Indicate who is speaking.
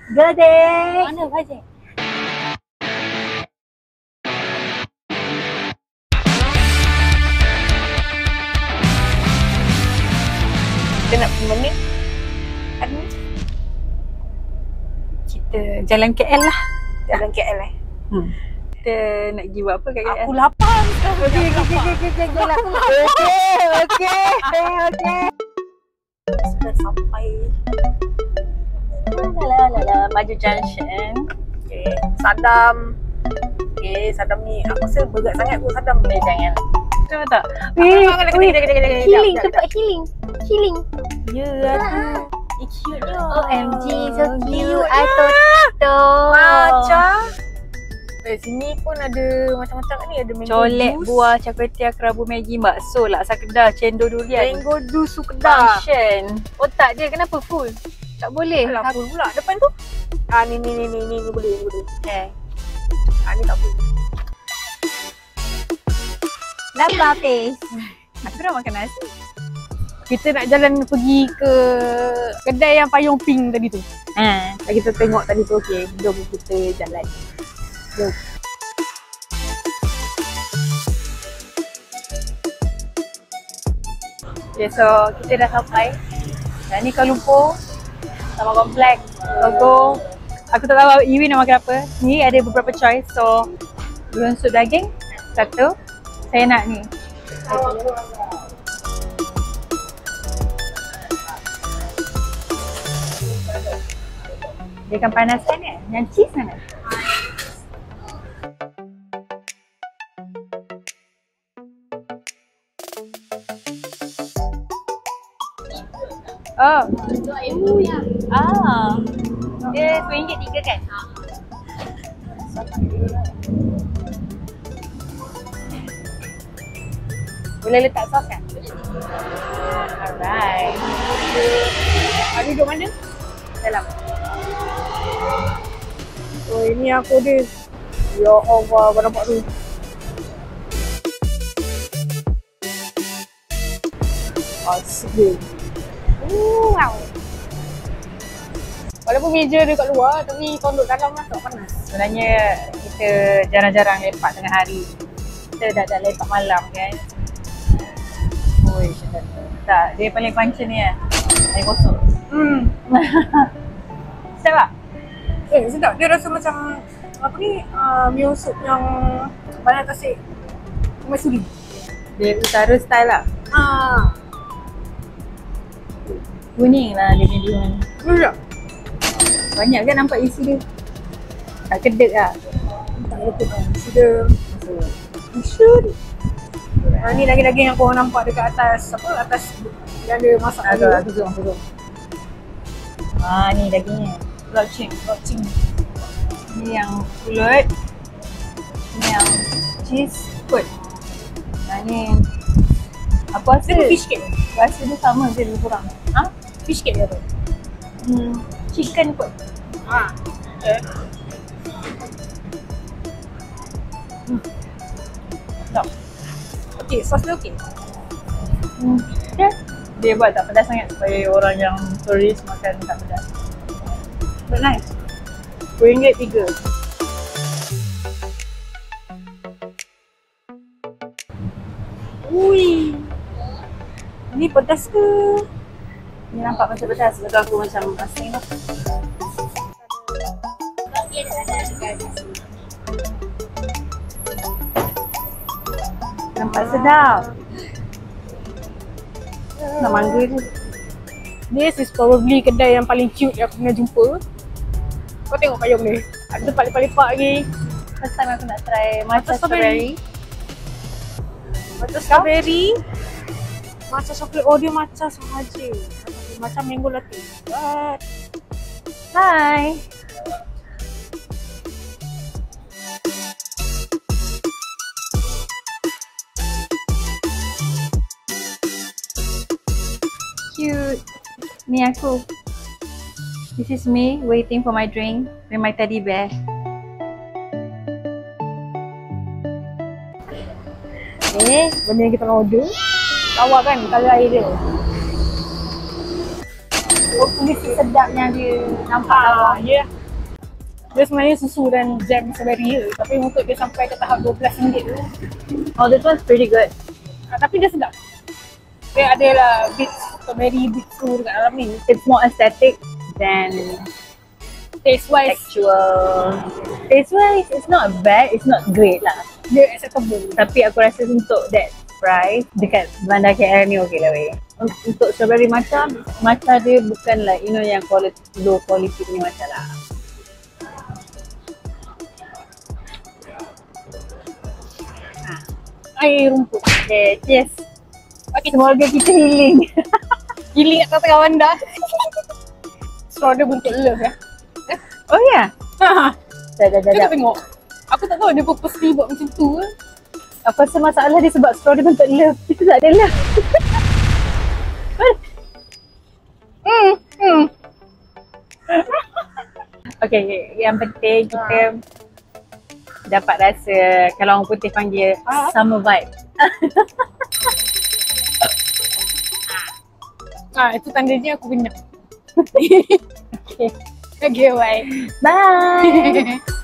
Speaker 1: Gedek.
Speaker 2: Mana Fajr?
Speaker 1: Kita nak pergi mana? Hari ni?
Speaker 2: Kita jalan KL lah.
Speaker 1: Jalan KL
Speaker 2: Kita nak pergi buat apa kat KL?
Speaker 1: Aku lapar sekarang.
Speaker 2: Okey.
Speaker 1: Sudah sampai.
Speaker 2: Maju Junction.
Speaker 1: Okay. Sadam. Okay, Sadam ni aku rasa berat sangat kot Sadam ni.
Speaker 2: Jangan. Betul tak?
Speaker 1: Healing,
Speaker 2: tempat healing.
Speaker 1: Ya, aku. Cute-nya.
Speaker 2: OMG, so cute.
Speaker 1: Cute.
Speaker 2: I thought
Speaker 1: Macam. Sini pun ada macam-macam ni. Ada mango
Speaker 2: colek,
Speaker 1: juice,
Speaker 2: buah, cakwetia, kerabu, Maggi, bakso, laksa Kedah, cendol durian.
Speaker 1: mango juice Kedah.
Speaker 2: Function. Otak dia kenapa full? Tak boleh.
Speaker 1: Alah, full pula depan tu. Ni boleh.
Speaker 2: Okay.
Speaker 1: Ni tak boleh.
Speaker 2: Lapar taste. Aku dah makan nasi.
Speaker 1: Kita nak jalan pergi ke kedai yang payung pink tadi tu. Kita tengok tadi tu. Okey, jom kita jalan. Jom.
Speaker 2: Okay, so kita dah sampai. Dan ni Kuala Lumpur. Sama komplek. Logo. Aku tak tahu Iwi nak makan apa. Ni ada beberapa choice. So, bihun sup daging. Satu. Saya nak ni. Dia kan panas kan ya? Yang cheese mana? Oh. Dia RM2 tiga kan? Boleh letak sos kan? Alright.
Speaker 1: Ada duduk mana?
Speaker 2: Dalam.
Speaker 1: Oh, ini aku dia. Ya Allah, kau nampak tu. Asyik dia. Wow. Walaupun meja dia kat luar, tapi kau duduk dalam lah tak panas.
Speaker 2: Sebenarnya kita jarang-jarang lepak tengah hari. Kita dah lepak malam kan. Oi, tak, dia paling punch ni ya. Air kosong. Sedap tak?
Speaker 1: Sedap. Dia rasa macam apa ni, mio soup yang banyak tasik maisuri.
Speaker 2: Dia utara style lah. Kuning lah dia punya bihun.
Speaker 1: Sedap.
Speaker 2: Banyak kan nampak isi dia. Tak kedek lah.
Speaker 1: Tak lupa kan. Sudah. Isu. Ni daging-daging yang korang nampak dekat atas apa? Atas yang ada masak tadi.
Speaker 2: Aku zoom. Ni dagingnya. Loceng. Ni yang pulut. Ni yang cheese food. Ni apa rasa?
Speaker 1: Dia fish cake.
Speaker 2: Rasa dia sama je lebih kurang.
Speaker 1: Fish cake dia tu.
Speaker 2: Chicken kot.
Speaker 1: Okay.
Speaker 2: Tak.
Speaker 1: Okay, sos dia okay.
Speaker 2: Dia buat tak pedas sangat supaya orang yang turis makan tak pedas. But nice. RM2 3.
Speaker 1: Ui. Ni pedas ke?
Speaker 2: Ni nampak macam pedas. Betul aku macam asing tu. Nampak sedap. Nak mangga je.
Speaker 1: This is probably kedai yang paling cute yang aku pernah jumpa. Kau tengok payung ni. Ada lepak-lepak lagi.
Speaker 2: First time aku nak try matcha strawberry.
Speaker 1: Matcha strawberry. Matcha coklat. Oh, dia matcha sahaja. Macam mango latte. What?
Speaker 2: Hi. Cute. Ni aku. This is me waiting for my drink with my teddy bear.
Speaker 1: Benda yang kita nak order. Lawa kan, colour air dia.
Speaker 2: Hopefully sedapnya dia nampak lawa.
Speaker 1: Ya. Dia sebenarnya susu dan jam strawberry je. Tapi untuk dia sampai ke tahap RM12 tu.
Speaker 2: Oh, this one's pretty good.
Speaker 1: Tapi dia sedap. Dia adalah bits strawberry, bits tu dekat dalam ni.
Speaker 2: It's more aesthetic than
Speaker 1: Taste wise,
Speaker 2: actual. Taste wise, it's not bad, it's not great lah.
Speaker 1: dia acceptable.
Speaker 2: Tapi aku rasa untuk that price dekat bandar KL ni okey lah weh. Untuk strawberry matcha dia bukan like yang quality, low quality punya matcha lah.
Speaker 1: Air rumput.
Speaker 2: Okay, cheers.
Speaker 1: Okay,
Speaker 2: Semoga kita healing.
Speaker 1: giling kat tengah bandar. Straw dia bentuk love ya.
Speaker 2: Oh ya?
Speaker 1: Ha.
Speaker 2: Dah.
Speaker 1: Kita tengok. Aku tak tahu dia purposely buat macam tu ke.
Speaker 2: Aku rasa masalah dia sebab straw dia bentuk love. Kita tak ada love. Okay, yang penting kita dapat rasa, kalau orang putih panggil summer vibe.
Speaker 1: Itu tandanya aku kenyang.
Speaker 2: Okay.
Speaker 1: Okay, bye.
Speaker 2: Bye!